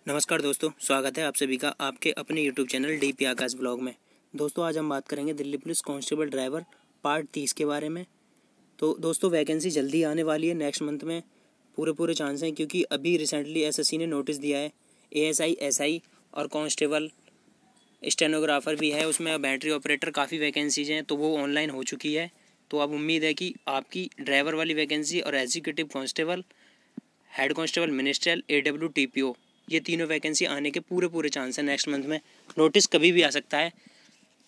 नमस्कार दोस्तों, स्वागत है आप सभी का आपके अपने यूट्यूब चैनल डीपी आकाश ब्लॉग में। दोस्तों आज हम बात करेंगे Delhi police constable driver part 30 के बारे में। तो दोस्तों वैकेंसी जल्दी आने वाली है, नेक्स्ट मंथ में पूरे चांस हैं, क्योंकि अभी रिसेंटली एसएससी ने नोटिस दिया है। एएसआई, एसआई और कांस्टेबल स्टेनोग्राफर भी है, उसमें बैटरी ऑपरेटर काफ़ी वैकेंसीज हैं, तो वो ऑनलाइन हो चुकी है। तो अब उम्मीद है कि आपकी ड्राइवर वाली वैकेंसी और executive constable, head constable ministerial, AW TPO, ये तीनों वैकेंसी आने के पूरे चांस हैं नेक्स्ट मंथ में। नोटिस कभी भी आ सकता है,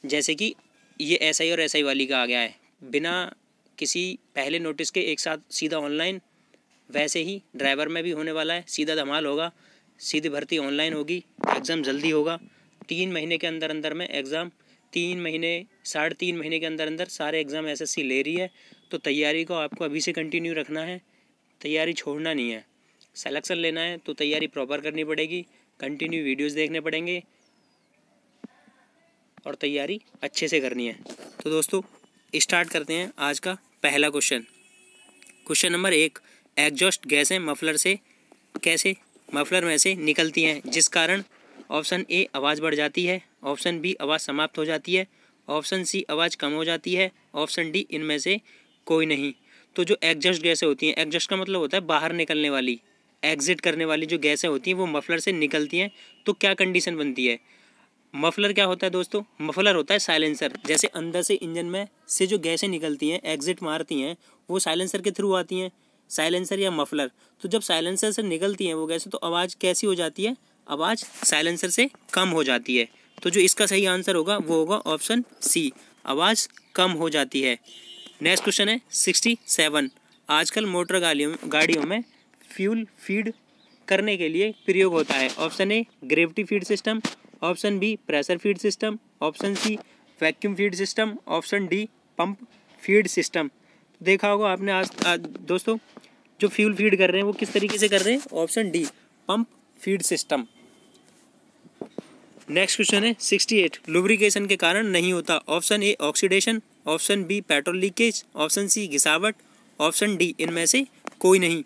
जैसे कि ये एसआई और एसआई वाली का आ गया है, बिना किसी पहले नोटिस के एक साथ सीधा ऑनलाइन। वैसे ही ड्राइवर में भी होने वाला है, सीधा धमाल होगा, सीधी भर्ती ऑनलाइन होगी, एग्ज़ाम जल्दी होगा। 3 महीने के अंदर में एग्ज़ाम, 3 महीने 3.5 महीने के अंदर सारे एग्ज़ाम एसएससी ले रही है। तो तैयारी को आपको अभी से कंटिन्यू रखना है, तैयारी छोड़ना नहीं है। सिलेक्शन लेना है तो तैयारी प्रॉपर करनी पड़ेगी, कंटिन्यू वीडियोस देखने पड़ेंगे और तैयारी अच्छे से करनी है। तो दोस्तों स्टार्ट करते हैं आज का पहला क्वेश्चन नंबर 1। एग्जॉस्ट गैसें मफलर में से निकलती हैं, जिस कारण ऑप्शन ए आवाज़ बढ़ जाती है, ऑप्शन बी आवाज़ समाप्त हो जाती है, ऑप्शन सी आवाज़ कम हो जाती है, ऑप्शन डी इनमें से कोई नहीं। तो जो एग्जॉस्ट गैसें होती हैं, एग्जॉस्ट का मतलब होता है बाहर निकलने वाली, एग्जिट करने वाली जो गैसें होती हैं वो मफलर से निकलती हैं। तो क्या कंडीशन बनती है? मफलर क्या होता है दोस्तों? मफलर होता है साइलेंसर। जैसे अंदर से इंजन में से जो गैसें निकलती हैं, एग्जिट मारती हैं, वो साइलेंसर के थ्रू आती हैं, साइलेंसर या मफलर। तो जब साइलेंसर से निकलती हैं वो गैसें, तो आवाज़ कैसी हो जाती है? आवाज़ साइलेंसर से कम हो जाती है। तो जो इसका सही आंसर होगा वो होगा ऑप्शन सी, आवाज़ कम हो जाती है। नेक्स्ट क्वेश्चन है 67। आजकल मोटर गाड़ियों में फ्यूल फीड करने के लिए प्रयोग होता है। Option A gravity feed system, option B pressure feed system, option C vacuum feed system, option D pump feed system. देखा होगा आपने आज दोस्तों, जो फ्यूल फीड कर रहे हैं वो किस तरीके से कर रहे हैं? Option D, pump feed system. Next question है 68। लुब्रिकेशन के कारण नहीं होता। Option A oxidation, option B petrol leakage, option C घिसावट, ऑप्शन डी इनमें से कोई नहीं।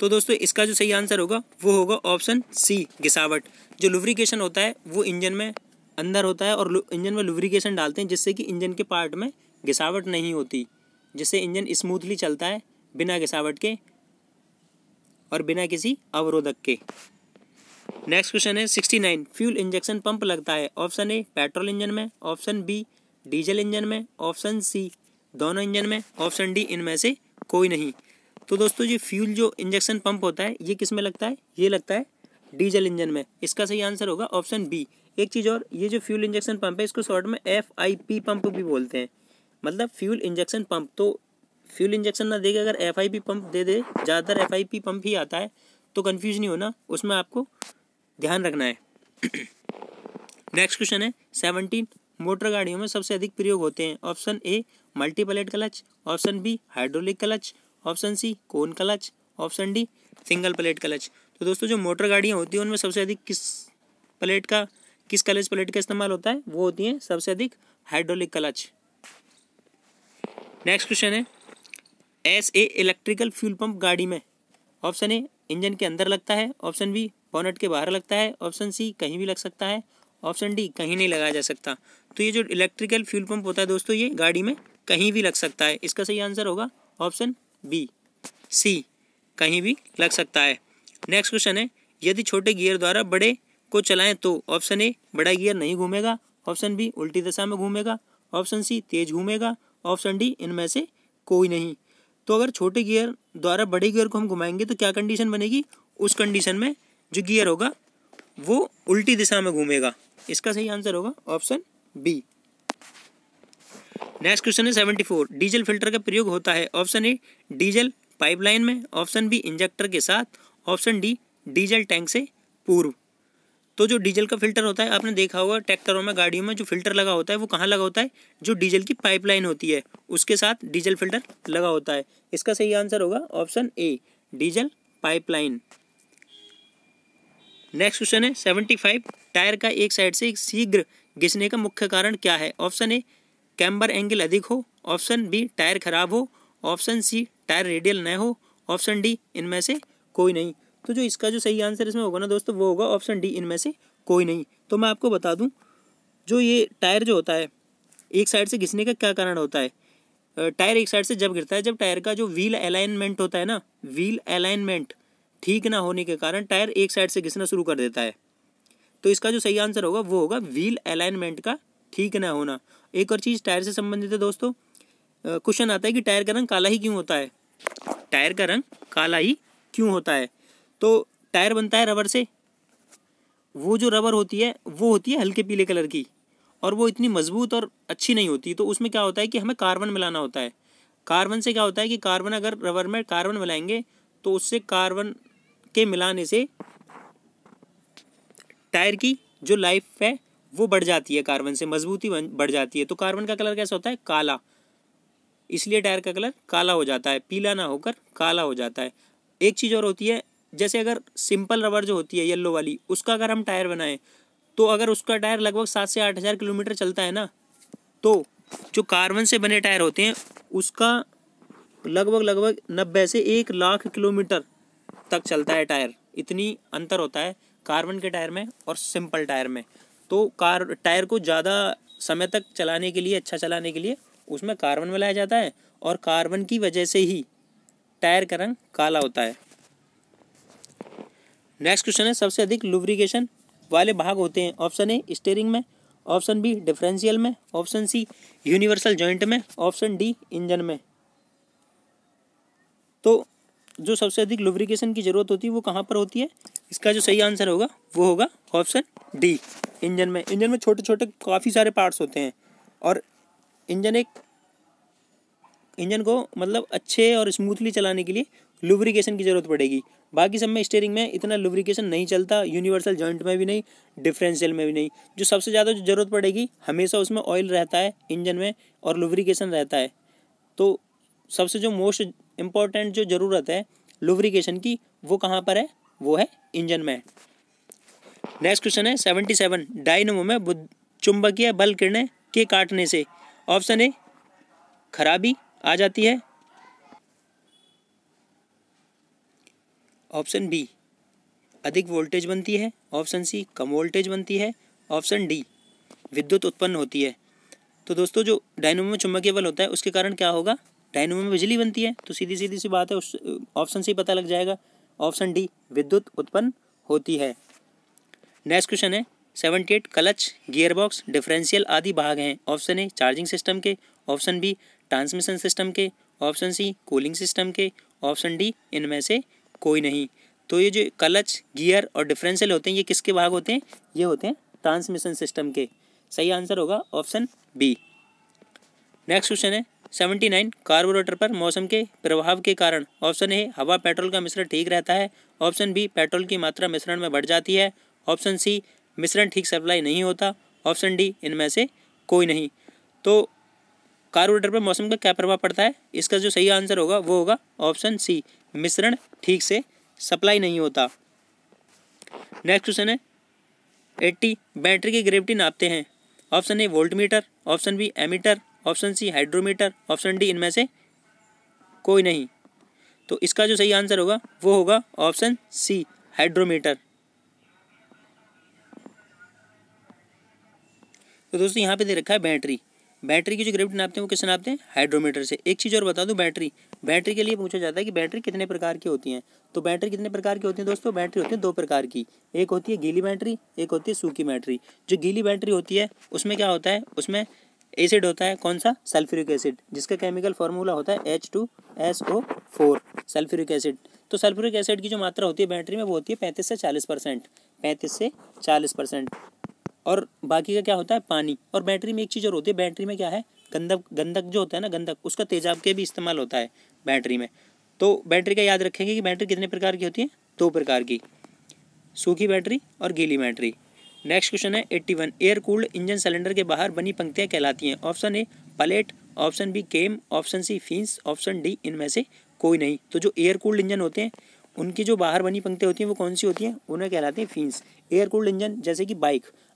तो दोस्तों इसका जो सही आंसर होगा वो होगा ऑप्शन सी, घिसावट। जो लुब्रिकेशन होता है वो इंजन में अंदर होता है, और इंजन में लुब्रिकेशन डालते हैं जिससे कि इंजन के पार्ट में घिसावट नहीं होती, जिससे इंजन स्मूथली चलता है बिना घिसावट के और बिना किसी अवरोधक के। नेक्स्ट क्वेश्चन है 69। फ्यूल इंजेक्शन पंप लगता है। ऑप्शन ए पेट्रोल इंजन में, ऑप्शन बी डीजल इंजन में, ऑप्शन सी दोनों इंजन में, ऑप्शन डी इनमें से कोई नहीं। तो दोस्तों जो फ्यूल जो इंजेक्शन पंप होता है ये किस में लगता है? ये लगता है डीजल इंजन में। इसका सही आंसर होगा ऑप्शन बी। एक चीज़ और, ये जो फ्यूल इंजेक्शन पंप है इसको शॉर्ट में FIP पंप भी बोलते हैं, मतलब फ्यूल इंजेक्शन पंप। तो फ्यूल इंजेक्शन ना देके अगर FIP पंप दे दे, ज़्यादातर FIP पंप ही आता है, तो कन्फ्यूज नहीं होना, उसमें आपको ध्यान रखना है। नेक्स्ट क्वेश्चन है 17। मोटर गाड़ियों में सबसे अधिक प्रयोग होते हैं। Option A multiplate clutch, option B hydraulic clutch, option C cone clutch, option D single plate clutch. तो दोस्तों जो मोटर गाड़ियाँ होती हैं उनमें सबसे अधिक किस क्लच प्लेट का इस्तेमाल होता है? वो होती है सबसे अधिक हाइड्रोलिक क्लच। नेक्स्ट क्वेश्चन है SA इलेक्ट्रिकल फ्यूल पंप गाड़ी में। ऑप्शन ए इंजन के अंदर लगता है, ऑप्शन बी बोनट के बाहर लगता है, ऑप्शन सी कहीं भी लग सकता है, ऑप्शन डी कहीं नहीं लगाया जा सकता। तो ये जो इलेक्ट्रिकल फ्यूल पंप होता है दोस्तों, ये गाड़ी में कहीं भी लग सकता है। इसका सही आंसर होगा ऑप्शन बी, सी, कहीं भी लग सकता है। नेक्स्ट क्वेश्चन है यदि छोटे गियर द्वारा बड़े को चलाएं तो ऑप्शन ए बड़ा गियर नहीं घूमेगा, ऑप्शन बी उल्टी दिशा में घूमेगा, ऑप्शन सी तेज घूमेगा, ऑप्शन डी इनमें से कोई नहीं। तो अगर छोटे गियर द्वारा बड़े गियर को हम घुमाएंगे तो क्या कंडीशन बनेगी? उस कंडीशन में जो गियर होगा वो उल्टी दिशा में घूमेगा। इसका सही आंसर होगा ऑप्शन बी। नेक्स्ट क्वेश्चन है 74। डीजल फिल्टर का प्रयोग होता है। ऑप्शन ए डीजल पाइपलाइन में, ऑप्शन बी इंजेक्टर के साथ, ऑप्शन डी डीजल टैंक से पूर्व। तो जो डीजल का फिल्टर होता है, आपने देखा होगा ट्रैक्टरों में, गाड़ियों में जो फिल्टर लगा होता है वो कहाँ लगा होता है? जो डीजल की पाइपलाइन होती है उसके साथ डीजल फिल्टर लगा होता है। इसका सही आंसर होगा ऑप्शन ए, डीजल पाइपलाइन। नेक्स्ट क्वेश्चन है 75। टायर का एक साइड से शीघ्र घिसने का मुख्य कारण क्या है? ऑप्शन ए कैम्बर एंगल अधिक हो, ऑप्शन बी टायर खराब हो, ऑप्शन सी टायर रेडियल न हो, ऑप्शन डी इनमें से कोई नहीं। तो जो इसका जो सही आंसर इसमें होगा ना दोस्तों, वो होगा ऑप्शन डी, इनमें से कोई नहीं। तो मैं आपको बता दूं, जो ये टायर जो होता है एक साइड से घिसने का क्या कारण होता है। टायर एक साइड से जब गिरता है, जब टायर का जो व्हील अलाइनमेंट होता है ना, व्हील अलाइनमेंट ठीक ना होने के कारण टायर एक साइड से घिसना शुरू कर देता है। तो इसका जो सही आंसर होगा वो होगा व्हील अलाइनमेंट का ठीक ना होना। एक और चीज़ टायर से संबंधित है दोस्तों, क्वेश्चन आता है कि टायर का रंग काला ही क्यों होता है। टायर का रंग काला ही क्यों होता है? तो टायर बनता है रबर से। वो जो रबर होती है वो होती है हल्के पीले कलर की, और वो इतनी मजबूत और अच्छी नहीं होती। तो उसमें क्या होता है कि हमें कार्बन मिलाना होता है। कार्बन से क्या होता है कि कार्बन, अगर रबर में कार्बन मिलाएंगे तो उससे कार्बन के मिलाने से टायर की जो लाइफ है वो बढ़ जाती है, कार्बन से मजबूती बढ़ जाती है। तो कार्बन का कलर कैसा होता है? काला। इसलिए टायर का कलर काला हो जाता है, पीला ना होकर काला हो जाता है। एक चीज़ और होती है, जैसे अगर सिंपल रबर जो होती है येलो वाली, उसका अगर हम टायर बनाएं तो अगर उसका टायर लगभग 7 से 8 हज़ार किलोमीटर चलता है ना, तो जो कार्बन से बने टायर होते हैं उसका लगभग 90 से 1 लाख किलोमीटर तक चलता है टायर। इतनी अंतर होता है कार्बन के टायर में और सिंपल टायर में। तो टायर को ज़्यादा समय तक चलाने के लिए, अच्छा चलाने के लिए उसमें कार्बन मिलाया जाता है, और कार्बन की वजह से ही टायर का रंग काला होता है। नेक्स्ट क्वेश्चन है, सबसे अधिक लुब्रिकेशन वाले भाग होते हैं। ऑप्शन ए स्टीयरिंग में, ऑप्शन बी डिफरेंशियल में, ऑप्शन सी यूनिवर्सल जॉइंट में, ऑप्शन डी इंजन में। तो जो सबसे अधिक लुब्रिकेशन की जरूरत होती है वो कहाँ पर होती है? इसका जो सही आंसर होगा वो होगा ऑप्शन डी, इंजन में। इंजन में छोटे छोटे काफ़ी सारे पार्ट्स होते हैं, और इंजन को मतलब अच्छे और स्मूथली चलाने के लिए लुब्रिकेशन की ज़रूरत पड़ेगी। बाकी सब में, स्टीयरिंग में इतना लुब्रिकेशन नहीं चलता, यूनिवर्सल जॉइंट में भी नहीं, डिफरेंशियल में भी नहीं। जो सबसे ज़्यादा जो ज़रूरत पड़ेगी, हमेशा उसमें ऑयल रहता है इंजन में और लुब्रिकेशन रहता है। तो सबसे जो मोस्ट इम्पॉर्टेंट जो ज़रूरत है लुब्रिकेशन की, वो कहाँ पर है? वो है इंजन में। नेक्स्ट क्वेश्चन है 77, डायनेमो में चुंबकीय बल किरणें के काटने से ऑप्शन ए खराबी आ जाती है, ऑप्शन बी अधिक वोल्टेज बनती है, ऑप्शन सी कम वोल्टेज बनती है, ऑप्शन डी विद्युत उत्पन्न होती है। तो दोस्तों जो डायनेमो में चुंबकीय बल होता है उसके कारण क्या होगा? डायनेमो में बिजली बनती है। तो सीधी सी बात है, उस ऑप्शन से ही पता लग जाएगा, ऑप्शन डी विद्युत उत्पन्न होती है। नेक्स्ट क्वेश्चन है 78, क्लच, गियरबॉक्स, डिफरेंशियल आदि भाग हैं। ऑप्शन ए चार्जिंग सिस्टम के, ऑप्शन बी ट्रांसमिशन सिस्टम के, ऑप्शन सी कूलिंग सिस्टम के, ऑप्शन डी इनमें से कोई नहीं। तो ये जो क्लच, गियर और डिफरेंशियल होते हैं, ये किसके भाग होते हैं? ये होते हैं ट्रांसमिशन सिस्टम के। सही आंसर होगा ऑप्शन बी। नेक्स्ट क्वेश्चन है 79, कार्बोरेटर पर मौसम के प्रभाव के कारण ऑप्शन ए हवा पेट्रोल का मिश्रण ठीक रहता है, ऑप्शन बी पेट्रोल की मात्रा मिश्रण में बढ़ जाती है, ऑप्शन सी मिश्रण ठीक सप्लाई नहीं होता, ऑप्शन डी इनमें से कोई नहीं। तो कार्बोरेटर पर मौसम का क्या प्रभाव पड़ता है? इसका जो सही आंसर होगा वो होगा ऑप्शन सी, मिश्रण ठीक से सप्लाई नहीं होता। नेक्स्ट क्वेश्चन है 80, बैटरी की ग्रेविटी नापते हैं। Option A voltmeter, option B ammeter, option C hydrometer, option D इनमें से कोई नहीं। तो इसका जो सही आंसर होगा वो होगा ऑप्शन सी, हाइड्रोमीटर। तो दोस्तों यहाँ पे दे रखा है बैटरी की जो ग्रेविटी नापते हैं वो किससे नापते हैं? हाइड्रोमीटर से। एक चीज़ और बता दूं, बैटरी के लिए पूछा जाता है कि बैटरी कितने प्रकार की होती हैं। तो बैटरी कितने प्रकार की होती है दोस्तों? बैटरी होती है 2 प्रकार की, एक होती है गीली बैटरी, एक होती है सूखी बैटरी। जो गीली बैटरी होती है उसमें क्या होता है? उसमें एसिड होता है, कौन सा? सल्फ्यूरिक एसिड, जिसका केमिकल फार्मूला होता है H2SO4, सल्फ्यूरिक एसिड। तो सल्फ्यूरिक एसिड की जो मात्रा होती है बैटरी में वो होती है 35 से 40%, 35 से 40%। और बाकी का क्या होता है? पानी। और बैटरी में एक चीज़ और होती है, बैटरी में क्या है? गंधक जो होता है ना, गंधक, उसका तेजाब के भी इस्तेमाल होता है बैटरी में। तो बैटरी का याद रखेंगे कि बैटरी कितने प्रकार की होती है? 2 प्रकार की, सूखी बैटरी और गीली बैटरी। नेक्स्ट क्वेश्चन है 81, एयर कूल्ड इंजन सिलेंडर के बाहर बनी पंक्तियाँ कहलाती हैं। Option A plate, option B cam, option C fins, option D इनमें से कोई नहीं। तो जो एयर कूल्ड इंजन होते हैं उनकी जो बाहर बनी पंक्तियाँ होती हैं वो कौन सी होती हैं? उन्हें कहलाते हैं फिन्स। एयर कूल्ड इंजन, जैसे कि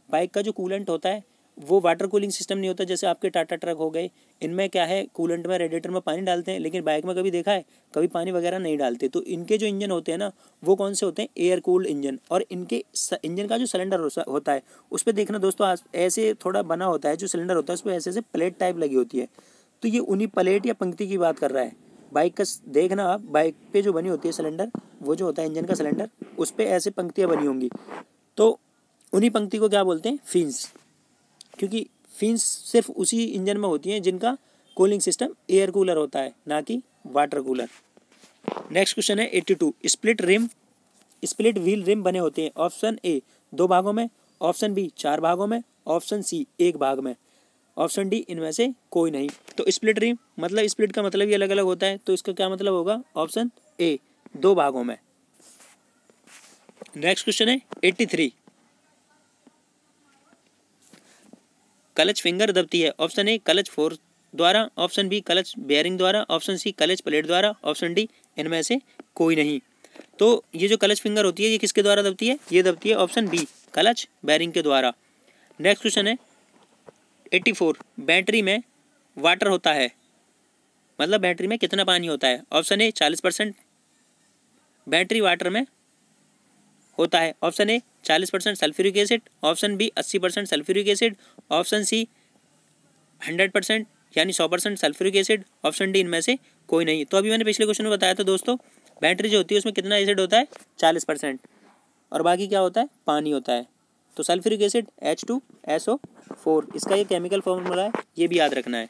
बाइक का जो कूलेंट होता है वो वाटर कूलिंग सिस्टम नहीं होता। जैसे आपके टाटा ट्रक हो गए, इनमें क्या है, कूलेंट में रेडिएटर में पानी डालते हैं, लेकिन बाइक में कभी देखा है, कभी पानी वगैरह नहीं डालते। तो इनके जो इंजन होते हैं ना, वो कौन से होते हैं, एयर कूल्ड इंजन। और इनके इंजन का जो सिलेंडर होता है उस पर देखना दोस्तों, ऐसे थोड़ा बना होता है, जो सिलेंडर होता है उस पर ऐसे ऐसे प्लेट टाइप लगी होती है। तो ये उन्हीं प्लेट या पंक्ति की बात कर रहा है। बाइक का देखना आप, बाइक पे जो बनी होती है सिलेंडर, वो जो होता है इंजन का सिलेंडर, उस पर ऐसे पंक्तियाँ बनी होंगी। तो उन्हीं पंक्ति को क्या बोलते हैं, फिन्स। क्योंकि फिन्स सिर्फ उसी इंजन में होती हैं जिनका कूलिंग सिस्टम एयर कूलर होता है, ना कि वाटर कूलर। नेक्स्ट क्वेश्चन है 82, स्प्लिट व्हील रिम बने होते हैं। ऑप्शन ए 2 भागों में, ऑप्शन बी 4 भागों में, ऑप्शन सी 1 भाग में, ऑप्शन डी इनमें से कोई नहीं। तो स्प्लिट रिम मतलब, स्प्लिट का मतलब ही अलग अलग होता है, तो इसका क्या मतलब होगा, ऑप्शन ए 2 भागों में। नेक्स्ट क्वेश्चन है 83, क्लच फिंगर दबती है। ऑप्शन ए क्लच फोर्स द्वारा, ऑप्शन बी क्लच बेयरिंग द्वारा, ऑप्शन सी क्लच प्लेट द्वारा, ऑप्शन डी इनमें से कोई नहीं। तो ये जो क्लच फिंगर होती है ये किसके द्वारा दबती है, ये दबती है ऑप्शन बी क्लच बेयरिंग के द्वारा। नेक्स्ट क्वेश्चन है 84, बैटरी में वाटर होता है, मतलब बैटरी में कितना पानी होता है। ऑप्शन ए 40% बैटरी वाटर में होता है, option A 40% sulphuric acid, option B 80% sulphuric acid, option C 100% यानी 100% सल्फ्यूरिक एसिड, ऑप्शन डी इनमें से कोई नहीं। तो अभी मैंने पिछले क्वेश्चन में बताया था दोस्तों, बैटरी जो होती है उसमें कितना एसिड होता है, 40%, और बाकी क्या होता है, पानी होता है। तो सल्फ्यूरिक एसिड H2SO4, इसका ये केमिकल फॉर्मूला है, ये भी याद रखना है।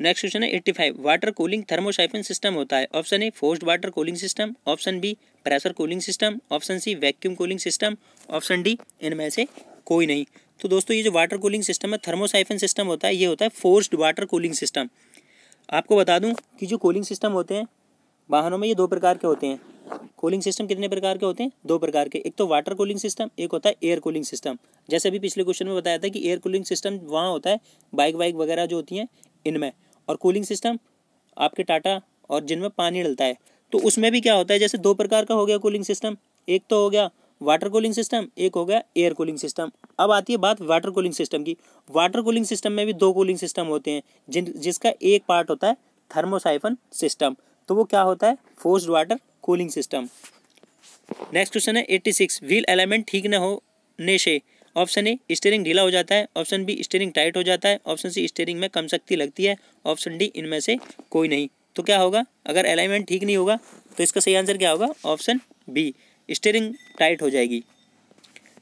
नेक्स्ट क्वेश्चन है 85, वाटर कूलिंग थर्मोसाइफन सिस्टम होता है। Option A forced water cooling system, option B pressure cooling system, option C vacuum cooling system, option D इनमें से कोई नहीं। तो दोस्तों ये जो वाटर कूलिंग सिस्टम है, थर्मोसाइफन सिस्टम होता है, ये होता है फोर्स्ड वाटर कूलिंग सिस्टम। आपको बता दूं कि जो कूलिंग सिस्टम होते हैं वाहनों में, ये 2 प्रकार के होते हैं। कूलिंग सिस्टम कितने प्रकार के होते हैं, 2 प्रकार के। एक तो वाटर कूलिंग सिस्टम, एक होता है एयर कूलिंग सिस्टम। जैसे अभी पिछले क्वेश्चन में बताया था कि एयर कूलिंग सिस्टम वहाँ होता है बाइक वगैरह जो होती हैं इनमें, और कूलिंग सिस्टम आपके टाटा और जिनमें पानी डलता है। तो उसमें भी क्या होता है, जैसे 2 प्रकार का हो गया कूलिंग सिस्टम, एक तो हो गया वाटर कूलिंग सिस्टम, एक हो गया एयर कूलिंग सिस्टम। अब आती है बात वाटर कूलिंग सिस्टम की। वाटर कूलिंग सिस्टम में भी 2 कूलिंग सिस्टम होते हैं, जिसका एक पार्ट होता है थर्मोसाइफन सिस्टम, तो वो क्या होता है, forced water cooling system. Next question है 86, व्हील एलाइनमेंट ठीक न होने से। ऑप्शन ए स्टीयरिंग ढीला हो जाता है, ऑप्शन बी स्टीयरिंग टाइट हो जाता है, ऑप्शन सी स्टीयरिंग में कम शक्ति लगती है, ऑप्शन डी इनमें से कोई नहीं। तो क्या होगा, अगर अलाइनमेंट ठीक नहीं होगा तो इसका सही आंसर क्या होगा, ऑप्शन बी स्टीयरिंग टाइट हो जाएगी।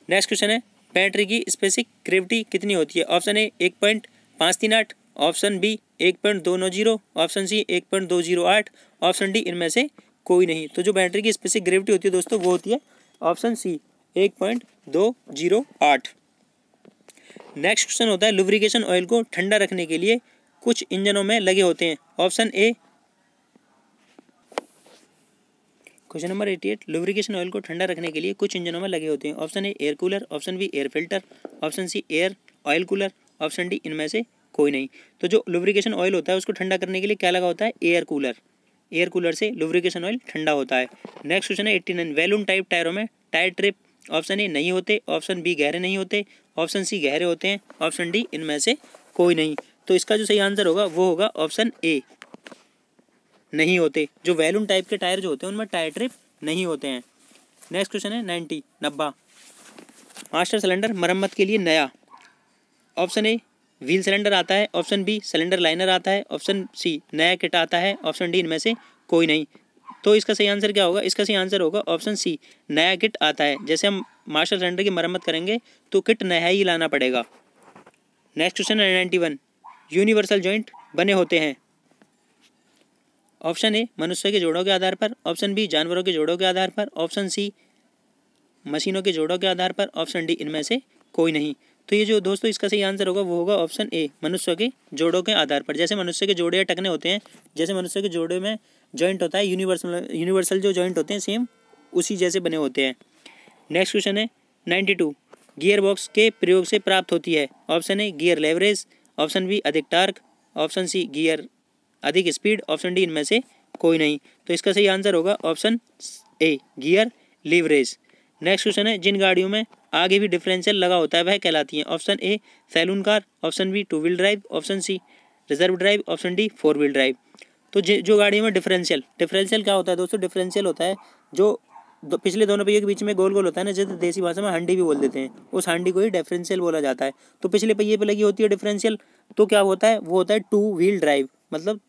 नेक्स्ट क्वेश्चन है बैटरी की स्पेसिफिक ग्रेविटी कितनी होती है। Option A 1.538, option B 1.290, option C 1.208, option D इनमें से कोई नहीं। तो जो बैटरी की स्पेसिफिक ग्रेविटी होती है दोस्तों, वो होती है ऑप्शन सी 1.208। नेक्स्ट क्वेश्चन होता है लुब्रिकेशन ऑयल को ठंडा रखने के लिए कुछ इंजनों में लगे होते हैं। ऑप्शन ए, क्वेश्चन नंबर 88, लुब्रिकेशन ऑयल को ठंडा रखने के लिए कुछ इंजनों में लगे होते हैं। Option A air cooler, option B air filter, option C air oil cooler, option D इनमें से कोई नहीं। तो जो लुब्रिकेशन ऑयल होता है उसको ठंडा करने के लिए क्या लगा होता है, एयर कूलर। एयर कूलर से लुब्रिकेशन ऑयल ठंडा होता है। नेक्स्ट क्वेश्चन है 89, वैल्यूम टाइप टायरों में टायर ट्रिप। ऑप्शन ए नहीं होते, ऑप्शन बी गहरे नहीं होते, ऑप्शन सी गहरे होते हैं, ऑप्शन डी इनमें से कोई नहीं। तो इसका जो सही आंसर होगा वो होगा ऑप्शन ए, नहीं होते। जो वैल्यूम टाइप के टायर जो होते हैं उनमें टायर ट्रिप नहीं होते हैं। नेक्स्ट क्वेश्चन है 90, मास्टर सिलेंडर मरम्मत के लिए नया। ऑप्शन ए व्हील सिलेंडर आता है, ऑप्शन बी सिलेंडर लाइनर आता है, ऑप्शन सी नया किट आता है, ऑप्शन डी इनमें से कोई नहीं। तो इसका सही आंसर क्या होगा, इसका सही आंसर होगा ऑप्शन सी नया किट आता है। जैसे हम मास्टर सिलेंडर की मरम्मत करेंगे तो किट नया ही लाना पड़ेगा। नेक्स्ट क्वेश्चन है 91, यूनिवर्सल जॉइंट बने होते हैं। ऑप्शन ए मनुष्य के जोड़ों के आधार पर, ऑप्शन बी जानवरों के जोड़ों के आधार पर, ऑप्शन सी मशीनों के जोड़ों के आधार पर, ऑप्शन डी इनमें से कोई नहीं। तो ये जो दोस्तों इसका सही आंसर होगा वो होगा ऑप्शन ए मनुष्य के जोड़ों के आधार पर। जैसे मनुष्य के जोड़े या टखने होते हैं, जैसे मनुष्य के जोड़े में जॉइंट होता है, यूनिवर्सल जो जॉइंट होते हैं सेम उसी जैसे बने होते हैं। नेक्स्ट क्वेश्चन है 92, गियर बॉक्स के प्रयोग से प्राप्त होती है। Option A gear leverage, option B अधिक टार्क, ऑप्शन सी गियर अधिक स्पीड, ऑप्शन डी इनमें से कोई नहीं। तो इसका सही आंसर होगा option A gear leverage. Next question है, जिन गाड़ियों में आगे भी डिफरेंशियल लगा होता है वह कहलाती हैं? Option A saloon car, option B two wheel drive, option C reserve drive, option D four wheel drive. तो जो गाड़ियों में डिफरेंशियल क्या होता है दोस्तों? डिफरेंशियल होता है जो पिछले दोनों पहिए के बीच में गोल गोल होता है ना, जैसे देसी भाषा में हंडी भी बोल देते हैं, उस हंडी को ही डिफरेंशियल बोला जाता है। तो पिछले पहिए पे लगी होती है डिफरेंशियल, तो क्या होता है? वो होता है टू व्हील ड्राइव, मतलब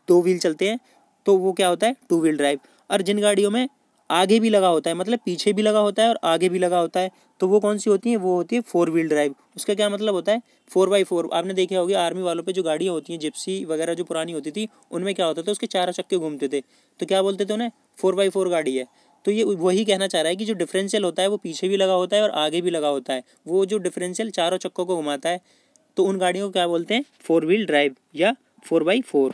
दो व्हील चलते हैं तो वो क्या होता है? To wheel drive. और जिन गाड़ियों में आगे भी लगा होता है, मतलब पीछे भी लगा होता है और आगे भी लगा होता है, तो वो कौन सी होती है? वो होती है फोर व्हील ड्राइव। उसका क्या मतलब होता है? 4x4। आपने देखे होगी आर्मी वालों पे जो गाड़ियाँ होती हैं, जिप्सी वगैरह जो पुरानी होती थी, उनमें क्या होता था? उसके चारों चक्के घूमते थे, तो क्या बोलते थे उन्हें? 4x4 गाड़ी है। तो ये वही कहना चाह रहा है कि जो डिफरेंशियल होता है वो पीछे भी लगा होता है और आगे भी लगा होता है। वो जो डिफरेंशियल चारों चक्कों को घुमाता है, तो उन गाड़ियों को क्या बोलते हैं? फोर व्हील ड्राइव या 4x4।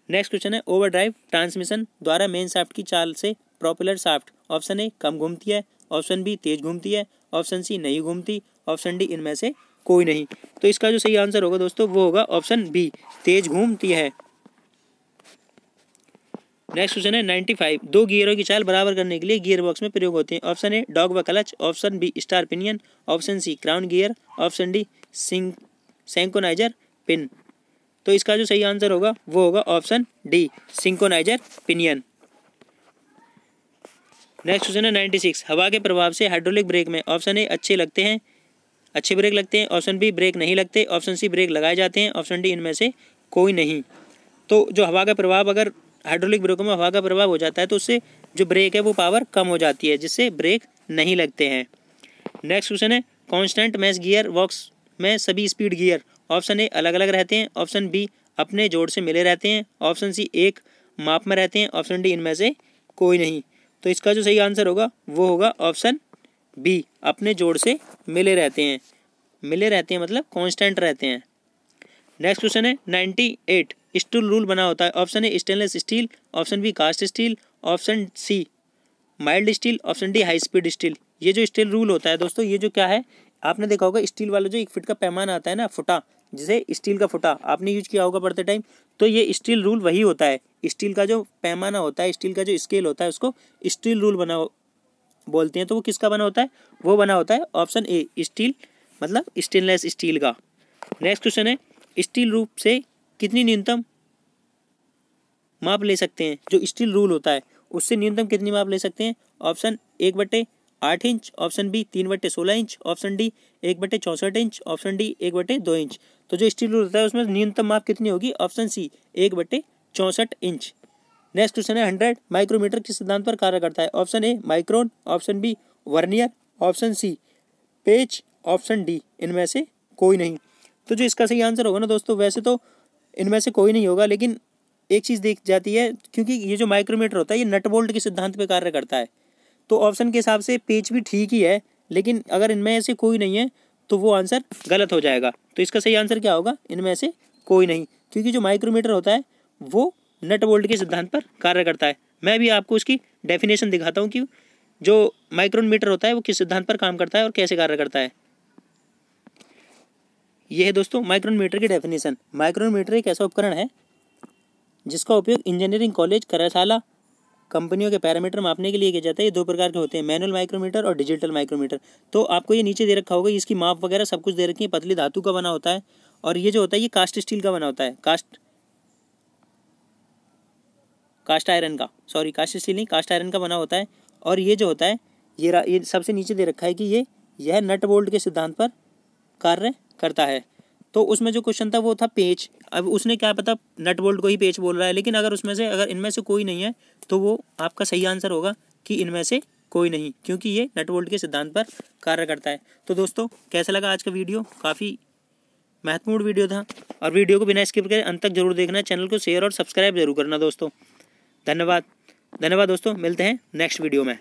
नेक्स्ट क्वेश्चन है, ओवर ड्राइव ट्रांसमिशन द्वारा मेन शाफ्ट की चाल से प्रोपेलर शाफ्ट ऑप्शन ए कम घूमती है, ऑप्शन बी तेज घूमती है, ऑप्शन सी नहीं घूमती, ऑप्शन डी इनमें से कोई नहीं। तो इसका जो सही आंसर होगा दोस्तों वो होगा ऑप्शन बी, तेज घूमती है। नेक्स्ट क्वेश्चन है 95, दो गियरों की चाल बराबर करने के लिए गियर बॉक्स में प्रयोग होते हैं? ऑप्शन ए डॉग व clutch, option B star pinion, option C crown gear, option D synchroniser pin. तो इसका जो सही आंसर होगा वो होगा option D, synchroniser pinion. Next question है 96, हवा के प्रभाव से हाइड्रोलिक ब्रेक में ऑप्शन ए अच्छे ब्रेक लगते हैं, ऑप्शन बी ब्रेक नहीं लगते, ऑप्शन सी ब्रेक लगाए जाते हैं, ऑप्शन डी इनमें से कोई नहीं। तो जो हवा का प्रभाव, अगर हाइड्रोलिक ब्रेकों में हवा का प्रभाव हो जाता है तो उससे जो ब्रेक है वो पावर कम हो जाती है, जिससे ब्रेक नहीं लगते हैं। नेक्स्ट क्वेश्चन है, कांस्टेंट मैश गियर बॉक्स में सभी स्पीड गियर ऑप्शन ए अलग अलग रहते हैं, ऑप्शन बी अपने जोड़ से मिले रहते हैं, ऑप्शन सी एक माप में रहते हैं, ऑप्शन डी इनमें से कोई नहीं। तो इसका जो सही आंसर होगा वो होगा ऑप्शन बी, अपने जोड़ से मिले रहते हैं। मिले रहते हैं मतलब कांस्टेंट रहते हैं। नेक्स्ट क्वेश्चन है 98, स्टील रूल बना होता है? Option A stainless steel, option B cast steel, option C mild steel, option D high speed steel. ये जो स्टील रूल होता है दोस्तों, ये जो क्या है, आपने देखा होगा स्टील वाला जो 1 फीट का पैमाना आता है ना, फुटा, जिसे स्टील का फुटा आपने यूज किया होगा पढ़ते टाइम, तो ये स्टील रूल वही होता है। स्टील का जो पैमाना होता है, स्टील का जो स्केल होता है, उसको स्टील रूल बना बोलते हैं। तो वो किसका बना होता है? वो बना होता है ऑप्शन ए, स्टील मतलब स्टेनलेस स्टील का। नेक्स्ट क्वेश्चन है, स्टील रूप से कितनी न्यूनतम माप ले सकते हैं? जो स्टील रूल होता है उससे न्यूनतम कितनी माप ले सकते हैं? Option 1/8 inch, option B 3/16 inch, option D 1/64 inch, option D 1/2 inch. तो जो स्टील रूल होता है उसमें न्यूनतम माप कितनी होगी? Option C 1/64 inch. Next question है 100 माइक्रोमीटर किस सिद्धांत पर कार्य करता है? Option A micron, option B vernier, option C page, option D इनमें से कोई नहीं। तो जो इसका सही आंसर होगा ना दोस्तों, वैसे तो इनमें से कोई नहीं होगा, लेकिन एक चीज़ देख जाती है, क्योंकि ये जो माइक्रोमीटर होता है ये नट बोल्ट के सिद्धांत पे कार्य करता है। तो ऑप्शन के हिसाब से पेज भी ठीक ही है, लेकिन अगर इनमें से कोई नहीं है तो वो आंसर गलत हो जाएगा। तो इसका सही आंसर क्या होगा? इनमें से कोई नहीं, क्योंकि जो माइक्रोमीटर होता है वो नट बोल्ट के सिद्धांत पर कार्य करता है। मैं भी आपको इसकी डेफिनेशन दिखाता हूँ कि जो माइक्रोमीटर होता है वो किस सिद्धांत पर काम करता है और कैसे कार्य करता है। यह है दोस्तों माइक्रोमीटर की डेफिनेशन। माइक्रोमीटर एक ऐसा उपकरण है जिसका उपयोग इंजीनियरिंग कॉलेज, कार्यशाला, कंपनियों के पैरामीटर मापने के लिए किया जाता है। ये दो प्रकार के होते हैं, मैनुअल माइक्रोमीटर और डिजिटल माइक्रोमीटर। तो आपको ये नीचे दे रखा होगा, इसकी माप वगैरह सब कुछ दे रखी है। पतली धातु का बना होता है, और ये जो होता है ये कास्ट स्टील का बना होता है, कास्ट आयरन का बना होता है। और ये जो होता है ये सबसे नीचे दे रखा है कि यह नट बोल्ट के सिद्धांत पर कार्य करता है। तो उसमें जो क्वेश्चन था वो था पेच। अब उसने क्या पता नट बोल्ट को ही पेच बोल रहा है, लेकिन अगर इनमें से कोई नहीं है तो वो आपका सही आंसर होगा कि इनमें से कोई नहीं, क्योंकि ये नट बोल्ट के सिद्धांत पर कार्य करता है। तो दोस्तों कैसा लगा आज का वीडियो? काफ़ी महत्वपूर्ण वीडियो था, और वीडियो को बिना स्किप करे अंत तक जरूर देखना। चैनल को शेयर और सब्सक्राइब जरूर करना दोस्तों। धन्यवाद दोस्तों, मिलते हैं नेक्स्ट वीडियो में।